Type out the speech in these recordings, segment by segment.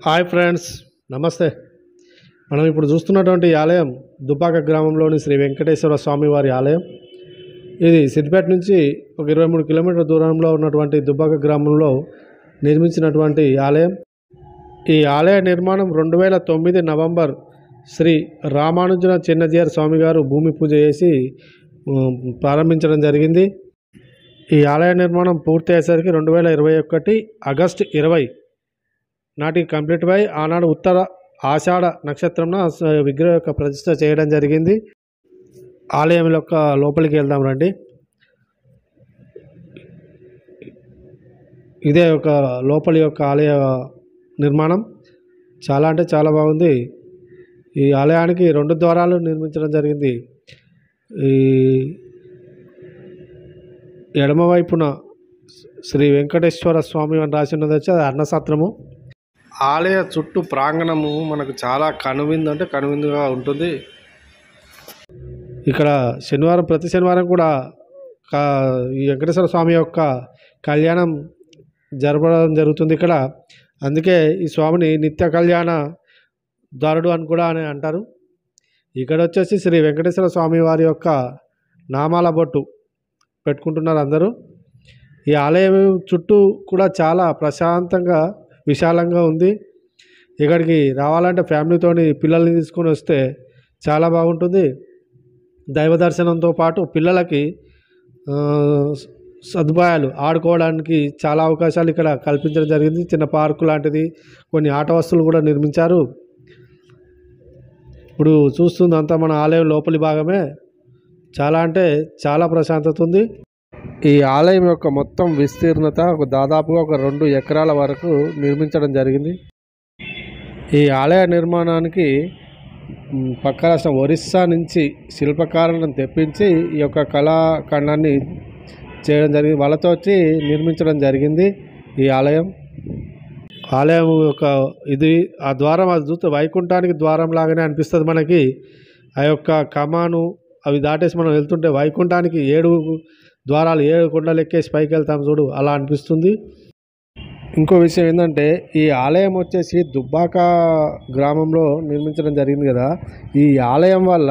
Hi friends, నమస్తే. మనం ఇప్పుడు చూస్తున్నటువంటి ఆలయం దుబ్బాక గ్రామంలోని శ్రీ వెంకటేశ్వర స్వామి వారి ఆలయం. ఇది సిద్దిపేట నుంచి ఒక 23 కిలోమీటర్ల దూరంలో ఉన్నటువంటి దుబ్బాక గ్రామంలో నిర్మించినటువంటి ఆలయం. ఈ ఆలయ నిర్మాణం 2009 నవంబర్ శ్రీ రామానుజన చిన్నజీయర్ స్వామి గారు భూమి పూజ చేసి ప్రారంభించడం జరిగింది. ఈ ఆలయ నిర్మాణం పూర్తి అయ్యేసరికి 2021 ఆగస్టు 20 నాటికి కంప్లీట్ అయి ఆనాడు ఉత్తర ఆషాఢ నక్షత్రంన విగ్రహం యొక్క ప్రతిష్ఠ చేయడం జరిగింది. ఆలయం యొక్క లోపలికి వెళ్దాం రండి. ఇదే ఒక లోపలి యొక్క ఆలయ నిర్మాణం. చాలా అంటే చాలా బాగుంది. ఈ ఆలయానికి 2 ద్వారాలు నిర్మించడం జరిగింది. ఈ ఎడమవైపున శ్రీ వెంకటేశ్వర స్వామి అని రాసినది వచ్చి అది అన్నసత్రము. ఆలయ చుట్టూ ప్రాంగణము మనకు చాలా కనువిందుగా ఉంటుంది. ఇక్కడ ప్రతి శనివారం కూడా ఈ వెంకటేశ్వర స్వామి యొక్క కళ్యాణం జరపడం జరుగుతుంది ఇక్కడ. అందుకే ఈ స్వామిని నిత్య కళ్యాణ దారుడు అని కూడా అంటారు. ఇక్కడ వచ్చేసి శ్రీ వెంకటేశ్వర స్వామి వారి యొక్క నామాల బొట్టు పెట్టుకుంటున్నారు అందరూ. ఈ ఆలయం చుట్టూ కూడా చాలా ప్రశాంతంగా విశాలంగా ఉంది. ఇక్కడికి రావాలంటే ఫ్యామిలీతోని పిల్లల్ని తీసుకొని వస్తే చాలా బాగుంటుంది. దైవ దర్శనంతో పాటు పిల్లలకి సదుపాయాలు ఆడుకోవడానికి చాలా అవకాశాలు ఇక్కడ కల్పించడం జరిగింది. చిన్న పార్కు లాంటిది, కొన్ని ఆట వస్తువులు కూడా నిర్మించారు. ఇప్పుడు చూస్తుందంతా మన ఆలయం లోపలి భాగమే. చాలా అంటే చాలా ప్రశాంతత ఉంది. ఈ ఆలయం యొక్క మొత్తం విస్తీర్ణత దాదాపుగా ఒక 2 ఎకరాల వరకు నిర్మించడం జరిగింది. ఈ ఆలయ నిర్మాణానికి పక్క రాష్ట్రం ఒరిస్సా నుంచి శిల్పకారులను తెప్పించి ఈ యొక్క కళాఖండాన్ని చేయడం జరిగింది. వాళ్ళతో వచ్చి నిర్మించడం జరిగింది ఈ ఆలయం. ఆలయం యొక్క ఇది ఆ ద్వారం అది చూస్తే వైకుంఠానికి ద్వారం లాగానే అనిపిస్తుంది మనకి. ఆ యొక్క కమాను అవి దాటేసి మనం వెళ్తుంటే వైకుంఠానికి 7 ద్వారాలు 7 కొండలు ఎక్కేసి పైకి వెళ్తాం చూడు, అలా అనిపిస్తుంది. ఇంకో విషయం ఏంటంటే ఈ ఆలయం వచ్చేసి దుబ్బాక గ్రామంలో నిర్మించడం జరిగింది కదా. ఈ ఆలయం వల్ల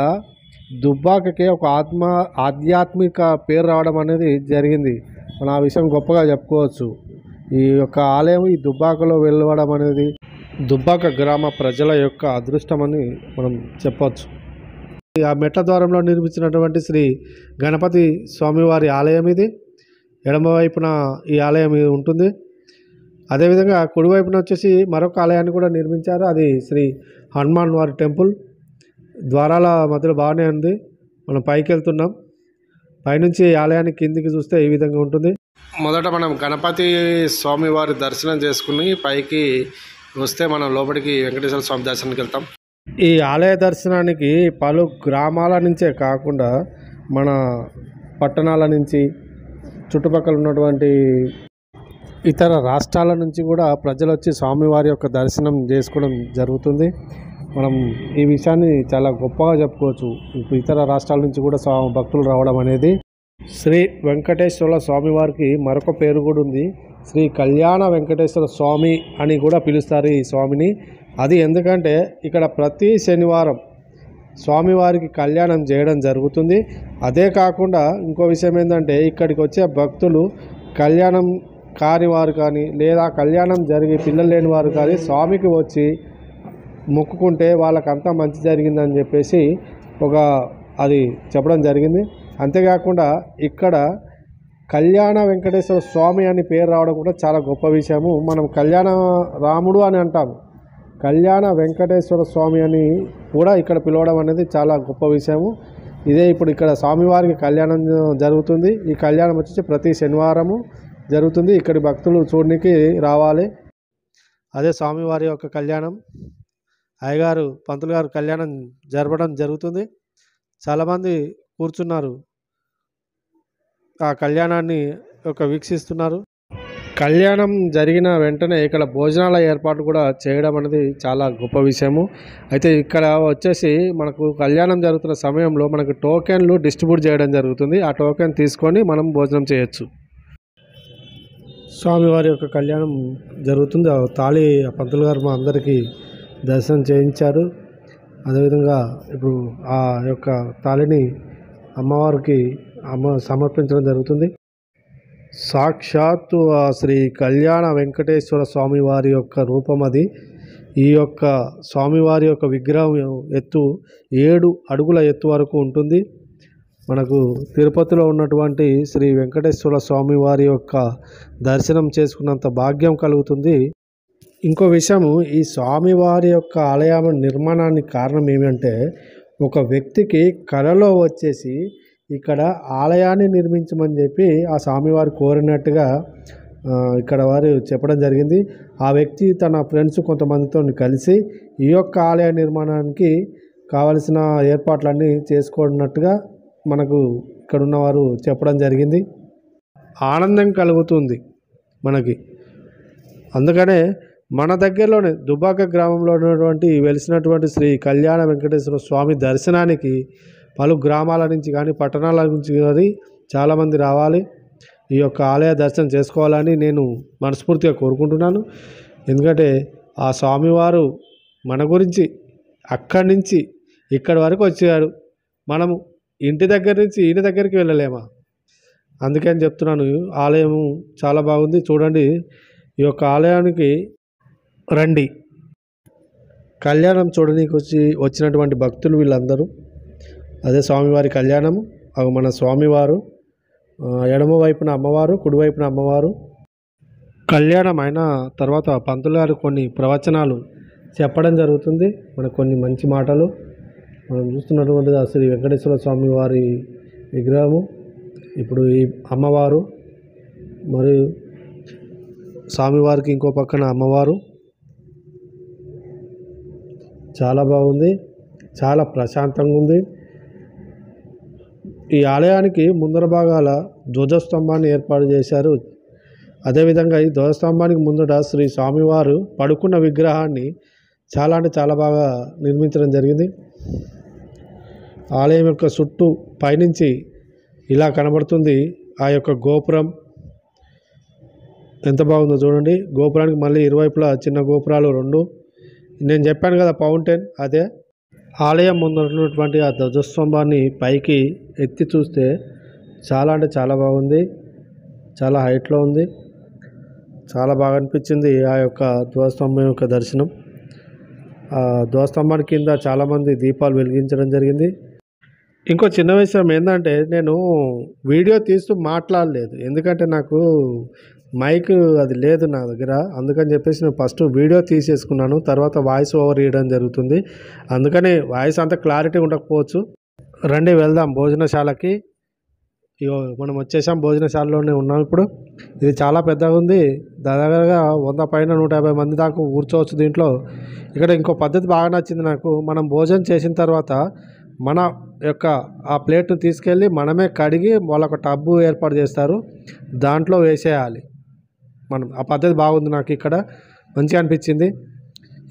దుబ్బాకకి ఒక ఆధ్యాత్మిక పేరు రావడం అనేది జరిగింది. మనం ఆ విషయం గొప్పగా చెప్పుకోవచ్చు. ఈ యొక్క ఆలయం ఈ దుబ్బాకలో వెలవడం అనేది దుబ్బాక గ్రామ ప్రజల యొక్క అదృష్టమని మనం చెప్పవచ్చు. ఆ మెట్ల ద్వారంలో నిర్మించినటువంటి శ్రీ గణపతి స్వామివారి ఆలయం ఇది. ఎడమవైపున ఈ ఆలయం ఉంటుంది. అదేవిధంగా కుడివైపున వచ్చేసి మరొక ఆలయాన్ని కూడా నిర్మించారు. అది శ్రీ హనుమాన్ వారి టెంపుల్. ద్వారాల మధ్యలో బాగానే ఉంది. మనం పైకి వెళ్తున్నాం. పైనుంచి ఆలయాన్ని కిందికి చూస్తే ఈ విధంగా ఉంటుంది. మొదట మనం గణపతి స్వామి వారి దర్శనం చేసుకుని పైకి వస్తే మనం లోపలికి వెంకటేశ్వర స్వామి దర్శనానికి వెళ్తాం. ఈ ఆలయ దర్శనానికి పలు గ్రామాల నుంచే కాకుండా మన పట్టణాల నుంచి, చుట్టుపక్కల ఉన్నటువంటి ఇతర రాష్ట్రాల నుంచి కూడా ప్రజలు వచ్చి స్వామివారి యొక్క దర్శనం చేసుకోవడం జరుగుతుంది. మనం ఈ విషయాన్ని చాలా గొప్పగా చెప్పుకోవచ్చు. ఇతర రాష్ట్రాల నుంచి కూడా భక్తులు రావడం అనేది. శ్రీ వెంకటేశ్వర స్వామి వారికి మరొక పేరు కూడా ఉంది. శ్రీ కళ్యాణ వెంకటేశ్వర స్వామి అని కూడా పిలుస్తారు ఈ స్వామిని. అది ఎందుకంటే ఇక్కడ ప్రతి శనివారం స్వామివారికి కళ్యాణం చేయడం జరుగుతుంది. అదే కాకుండా ఇంకో విషయం ఏంటంటే ఇక్కడికి వచ్చే భక్తులు కళ్యాణం కాని వారు కానీ లేదా కళ్యాణం జరిగి పిల్లలు లేని వారు కానీ స్వామికి వచ్చి మొక్కుకుంటే వాళ్ళకంతా మంచి జరిగిందని చెప్పేసి అది చెప్పడం జరిగింది. అంతేకాకుండా ఇక్కడ కళ్యాణ వెంకటేశ్వర స్వామి అని పేరు రావడం కూడా చాలా గొప్ప విషయము. మనం కళ్యాణ రాముడు అని అంటాము, కళ్యాణ వెంకటేశ్వర స్వామి అని కూడా ఇక్కడ పిలవడం అనేది చాలా గొప్ప విషయము. ఇదే ఇప్పుడు ఇక్కడ స్వామివారికి కళ్యాణం జరుగుతుంది. ఈ కళ్యాణం వచ్చేసి ప్రతి శనివారము జరుగుతుంది. ఇక్కడి భక్తులు చూడడానికి రావాలి. అదే స్వామివారి యొక్క కళ్యాణం. అయ్యగారు పంతులు గారు కళ్యాణం జరపడం జరుగుతుంది. చాలామంది కూర్చున్నారు, ఆ కళ్యాణాన్ని వీక్షిస్తున్నారు. కళ్యాణం జరిగిన వెంటనే ఇక్కడ భోజనాల ఏర్పాటు కూడా చేయడం అనేది చాలా గొప్ప విషయము. అయితే ఇక్కడ వచ్చేసి మనకు కళ్యాణం జరుగుతున్న సమయంలో మనకు టోకెన్లు డిస్ట్రిబ్యూట్ చేయడం జరుగుతుంది. ఆ టోకెన్ తీసుకొని మనం భోజనం చేయొచ్చు. స్వామివారి యొక్క కళ్యాణం జరుగుతుంది. ఆ తాళి పంతులు గారు మా అందరికీ దర్శనం చేయించారు. అదేవిధంగా ఇప్పుడు ఆ యొక్క తాళిని అమ్మవారికి సమర్పించడం జరుగుతుంది. సాక్షాత్తు ఆ శ్రీ కళ్యాణ వెంకటేశ్వర స్వామి వారి యొక్క రూపం అది. ఈ యొక్క స్వామివారి యొక్క విగ్రహం ఎత్తు 7 అడుగుల ఎత్తు వరకు ఉంటుంది. మనకు తిరుపతిలో ఉన్నటువంటి శ్రీ వెంకటేశ్వర స్వామి వారి యొక్క దర్శనం చేసుకున్నంత భాగ్యం కలుగుతుంది. ఇంకో విషయము, ఈ స్వామివారి యొక్క ఆలయం నిర్మాణానికి కారణం ఏమంటే, ఒక వ్యక్తికి కలలో వచ్చేసి ఇక్కడ ఆలయాన్ని నిర్మించమని చెప్పి ఆ స్వామివారు కోరినట్టుగా ఇక్కడ వారు చెప్పడం జరిగింది. ఆ వ్యక్తి తన ఫ్రెండ్స్ కొంతమందితో కలిసి ఈ యొక్క ఆలయ నిర్మాణానికి కావలసిన ఏర్పాట్లన్నీ చేసుకున్నట్టుగా మనకు ఇక్కడ ఉన్నవారు చెప్పడం జరిగింది. ఆనందం కలుగుతుంది మనకి. అందుకనే మన దగ్గరలోనే దుబ్బాక గ్రామంలో ఉన్నటువంటి వెలిసినటువంటి శ్రీ కళ్యాణ వెంకటేశ్వర స్వామి దర్శనానికి పలు గ్రామాల నుంచి కానీ పట్టణాల నుంచి కానీ చాలామంది రావాలి. ఈ యొక్క ఆలయ దర్శనం చేసుకోవాలని నేను మనస్ఫూర్తిగా కోరుకుంటున్నాను. ఎందుకంటే ఆ స్వామివారు మన గురించి అక్కడి నుంచి ఇక్కడి వరకు వచ్చాడు. మనము ఇంటి దగ్గర నుంచి ఈయన దగ్గరికి వెళ్ళలేమా? అందుకని చెప్తున్నాను. ఆలయం చాలా బాగుంది. చూడండి, ఈ యొక్క ఆలయానికి రండి. కళ్యాణం చూడడానికి వచ్చినటువంటి భక్తులు వీళ్ళందరూ. అదే స్వామివారి కళ్యాణము. అవి మన స్వామివారు ఎడమ వైపున అమ్మవారు, కుడివైపున అమ్మవారు. కళ్యాణం అయిన తర్వాత పంతులు గారు కొన్ని ప్రవచనాలు చెప్పడం జరుగుతుంది. మనకు కొన్ని మంచి మాటలు. మనం చూస్తున్నటువంటి శ్రీ వెంకటేశ్వర స్వామి వారి విగ్రహము, ఇప్పుడు ఈ అమ్మవారు, మరియు స్వామివారికి ఇంకో పక్కన అమ్మవారు. చాలా బాగుంది, చాలా ప్రశాంతంగా ఉంది. ఈ ఆలయానికి ముందర భాగాల ధ్వజస్తంభాన్ని ఏర్పాటు చేశారు. అదేవిధంగా ఈ ధ్వజస్తంభానికి ముందట శ్రీ స్వామివారు పడుకున్న విగ్రహాన్ని చాలా అంటే చాలా బాగా నిర్మించడం జరిగింది. ఆలయం యొక్క చుట్టూ పైనుంచి ఇలా కనబడుతుంది ఆ యొక్క గోపురం. ఎంత బాగుందో చూడండి. గోపురానికి మళ్ళీ ఇరువైపులా చిన్న గోపురాలు 2. నేను చెప్పాను కదా ఫౌంటైన్, అదే. ఆలయం ముందున్నటువంటి ఆ ధ్వజస్తంభాన్ని పైకి ఎత్తి చూస్తే చాలా అంటే చాలా బాగుంది. చాలా హైట్లో ఉంది. చాలా బాగా అనిపించింది ఆ యొక్క ధ్వజస్తంభం యొక్క దర్శనం. ఆ ధ్వజస్తంభాన్ని కింద చాలామంది దీపాలు వెలిగించడం జరిగింది. ఇంకో చిన్న విషయం ఏంటంటే, నేను వీడియో తీస్తూ మాట్లాడలేదు. ఎందుకంటే నాకు మైక్ అది లేదు నా దగ్గర. అందుకని చెప్పేసి నేను ఫస్ట్ వీడియో తీసేసుకున్నాను. తర్వాత వాయిస్ ఓవర్ ఇవ్వడం జరుగుతుంది. అందుకని వాయిస్ అంత క్లారిటీ ఉండకపోవచ్చు. రండి వెళ్దాం భోజనశాలకి. మనం వచ్చేసాం, భోజనశాలలోనే ఉన్నాం ఇప్పుడు. ఇది చాలా పెద్దగా ఉంది. దాదాపుగా 100 పైన 150 మంది దాకా కూర్చోవచ్చు దీంట్లో. ఇక్కడ ఇంకో పద్ధతి బాగా నచ్చింది నాకు. మనం భోజనం చేసిన తర్వాత మన యొక్క ఆ ప్లేట్ను తీసుకెళ్ళి మనమే కడిగి వాళ్ళొక టబ్బు ఏర్పాటు చేస్తారు, దాంట్లో వేసేయాలి మనం. ఆ పద్ధతి బాగుంది, నాకు ఇక్కడ మంచిగా అనిపించింది.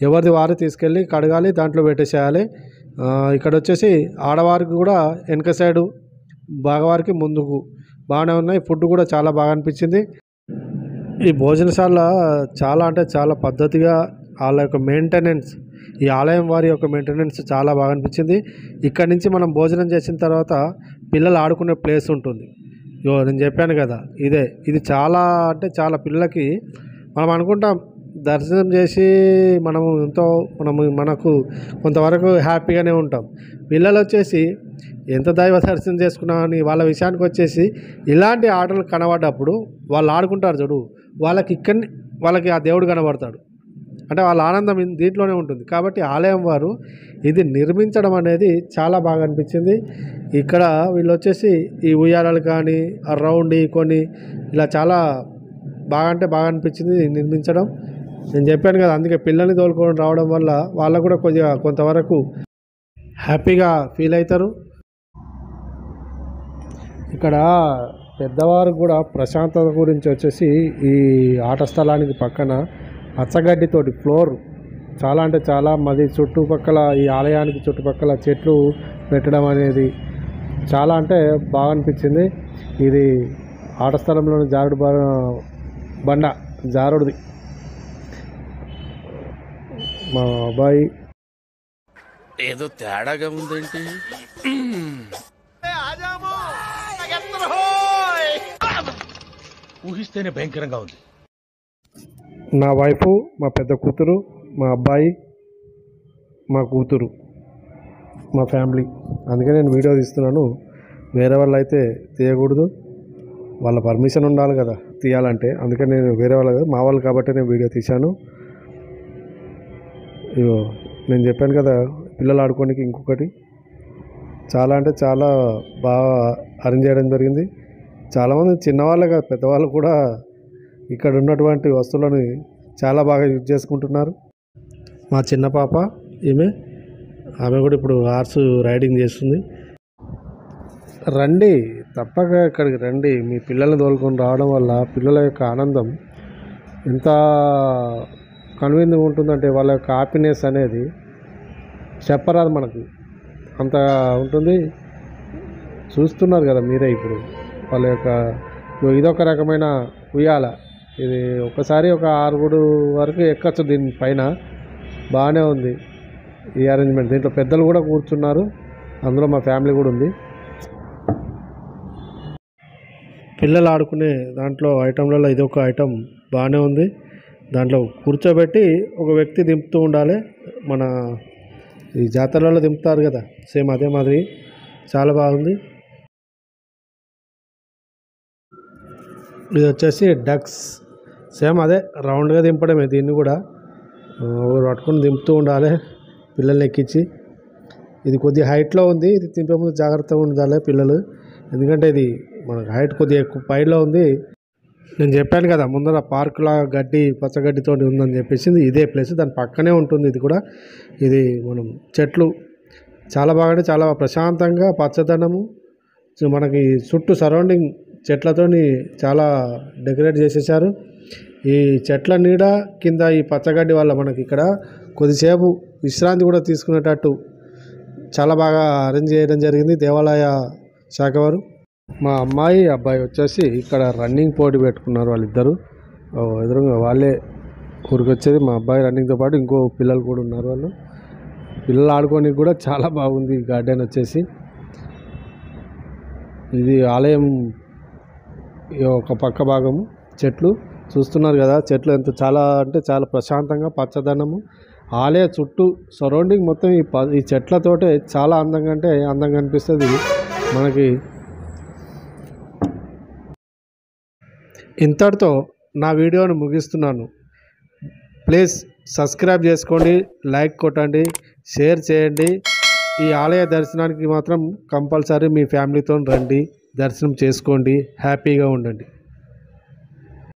ఎవరిది వారు తీసుకెళ్ళి కడగాలి, దాంట్లో పెట్టేసేయాలి. ఇక్కడ వచ్చేసి ఆడవారికి కూడా వెనక సైడు, మగవారికి ముందుకు బాగానే ఉన్నాయి. ఫుడ్ కూడా చాలా బాగా అనిపించింది. ఈ భోజనశాల చాలా అంటే చాలా పద్ధతిగా వాళ్ళ యొక్క మెయింటెనెన్స్, ఈ ఆలయం వారి యొక్క మెయింటెనెన్స్ చాలా బాగా అనిపించింది. ఇక్కడి నుంచి మనం భోజనం చేసిన తర్వాత పిల్లలు ఆడుకునే ప్లేస్ ఉంటుంది. నేను చెప్పాను కదా, ఇది చాలా అంటే చాలా పిల్లలకి. మనం అనుకుంటాం దర్శనం చేసి మనకు కొంతవరకు హ్యాపీగానే ఉంటాం. పిల్లలు వచ్చేసి ఎంత దైవ దర్శనం చేసుకున్నామని వాళ్ళ విషయానికి వచ్చేసి ఇలాంటి ఆటలు కనబడ్డప్పుడు వాళ్ళు ఆడుకుంటారు చూడు, వాళ్ళకి ఆ దేవుడు కనబడతాడు. అంటే వాళ్ళ ఆనందం దీంట్లోనే ఉంటుంది. కాబట్టి ఆలయం వారు ఇది నిర్మించడం అనేది చాలా బాగా అనిపించింది. ఇక్కడ వీళ్ళు వచ్చేసి ఈ ఉయ్యాలలు కానీ ఆ రౌండ్ కొన్ని ఇలా చాలా బాగా అంటే బాగా అనిపించింది నిర్మించడం. నేను చెప్పాను కదా, అందుకే పిల్లల్ని తోలుకొని రావడం వల్ల వాళ్ళకు కూడా కొద్దిగా కొంతవరకు హ్యాపీగా ఫీల్ అవుతారు. ఇక్కడ పెద్దవారు కూడా ప్రశాంతత గురించి వచ్చేసి ఈ ఆట స్థలానికి పక్కన పచ్చగడ్డితోటి ఫ్లోర్ చాలా అంటే చాలా మది చుట్టుపక్కల ఈ ఆలయానికి చుట్టుపక్కల చెట్లు పెట్టడం అనేది చాలా అంటే బాగా అనిపించింది. ఇది ఆట స్థలంలోని బండ జారుడిది. మా అబ్బాయి ఏదో తేడాగా ఉందేంటి? ఊహిస్తేనే భయంకరంగా ఉంది. నా వైఫ్, మా పెద్ద కూతురు, మా అబ్బాయి, మా కూతురు, మా ఫ్యామిలీ. అందుకే నేను వీడియో తీస్తున్నాను. వేరే వాళ్ళు అయితే తీయకూడదు, వాళ్ళ పర్మిషన్ ఉండాలి కదా తీయాలంటే. అందుకని నేను వేరే వాళ్ళు కదా, మా వాళ్ళు కాబట్టి నేను వీడియో తీశాను. ఇగో నేను చెప్పాను కదా పిల్లలు ఆడుకోనికి ఇంకొకటి చాలా అంటే చాలా బాగా అరేంజ్ చేయడం జరిగింది. చాలామంది చిన్నవాళ్ళే కాదు పెద్దవాళ్ళు కూడా ఇక్కడ ఉన్నటువంటి వస్తువులను చాలా బాగా యూజ్ చేసుకుంటున్నారు. మా చిన్న పాప ఆమె కూడా ఇప్పుడు హార్స్ రైడింగ్ చేస్తుంది. రండి, తప్పక ఇక్కడికి రండి. మీ పిల్లల్ని తోలుకొని రావడం వల్ల పిల్లల యొక్క ఆనందం ఎంత కన్వీనియంగా ఉంటుందంటే వాళ్ళ యొక్క హ్యాపీనెస్ అనేది చెప్పరాదు మనకు, అంత ఉంటుంది. చూస్తున్నారు కదా మీరే ఇప్పుడు వాళ్ళ యొక్క. ఇదొక రకమైన ఉయ్యాల. ఇది ఒకసారి ఒక 6 వరకు ఎక్కచ్చు దీని పైన. బాగానే ఉంది ఈ అరేంజ్మెంట్. దీంట్లో పెద్దలు కూడా కూర్చున్నారు, అందులో మా ఫ్యామిలీ కూడా ఉంది. పిల్లలు ఆడుకునే దాంట్లో ఐటెంలలో ఇదొక ఐటెం బాగానే ఉంది. దాంట్లో కూర్చోబెట్టి ఒక వ్యక్తి దింపుతూ ఉండాలి. మన ఈ జాతరలలో దింపుతారు కదా, సేమ్ అదే మాదిరి చాలా బాగుంది. ఇది వచ్చేసి డక్స్, సేమ్ అదే రౌండ్గా దింపడమే. దీన్ని కూడా పట్టుకొని దింపుతూ ఉండాలి పిల్లల్ని ఎక్కించి. ఇది కొద్దిగా హైట్లో ఉంది, ఇది దింపే ముందు జాగ్రత్తగా ఉండాలి పిల్లలు, ఎందుకంటే ఇది మనకు హైట్ కొద్దిగా ఎక్కువ పైలో ఉంది. నేను చెప్పాను కదా ముందర పార్కులా గడ్డి పచ్చగడ్డితో ఉందని చెప్పేసి, ఇదే ప్లేస్ దాని పక్కనే ఉంటుంది. ఇది కూడా ఇది మనం చెట్లు చాలా బాగా అంటే చాలా ప్రశాంతంగా పచ్చదనము మనకి చుట్టూ సరౌండింగ్ చెట్లతోని చాలా డెకరేట్ చేసేసారు. ఈ చెట్ల నీడ కింద ఈ పచ్చగడ్డి వల్ల మనకి ఇక్కడ కొద్దిసేపు విశ్రాంతి కూడా తీసుకునేటట్టు చాలా బాగా అరేంజ్ చేయడం జరిగింది దేవాలయ శాఖ వారు. మా అమ్మాయి అబ్బాయి వచ్చేసి ఇక్కడ రన్నింగ్ పోటీ పెట్టుకున్నారు వాళ్ళిద్దరు. ఎదురుగా వాళ్ళే ఊరికి వచ్చేది. మా అబ్బాయి రన్నింగ్తో పాటు ఇంకో పిల్లలు కూడా ఉన్నారు. వాళ్ళు పిల్లలు ఆడుకోనికి కూడా చాలా బాగుంది ఈ గార్డెన్ వచ్చేసి. ఇది ఆలయం ఒక పక్క భాగము, చెట్లు చూస్తున్నారు కదా, చెట్లు ఎంత చాలా అంటే చాలా ప్రశాంతంగా పచ్చదనము. ఆలయ చుట్టూ సరౌండింగ్ మొత్తం ఈ చెట్లతోటే చాలా అందంగా అంటే అందంగా అనిపిస్తుంది మనకి. ఇంతటితో నా వీడియోను ముగిస్తున్నాను. ప్లీజ్ సబ్స్క్రైబ్ చేసుకోండి, లైక్ కొట్టండి, షేర్ చేయండి. ఈ ఆలయ దర్శనానికి మాత్రం కంపల్సరీ మీ ఫ్యామిలీతో రండి, దర్శనం చేసుకోండి, హ్యాపీగా ఉండండి.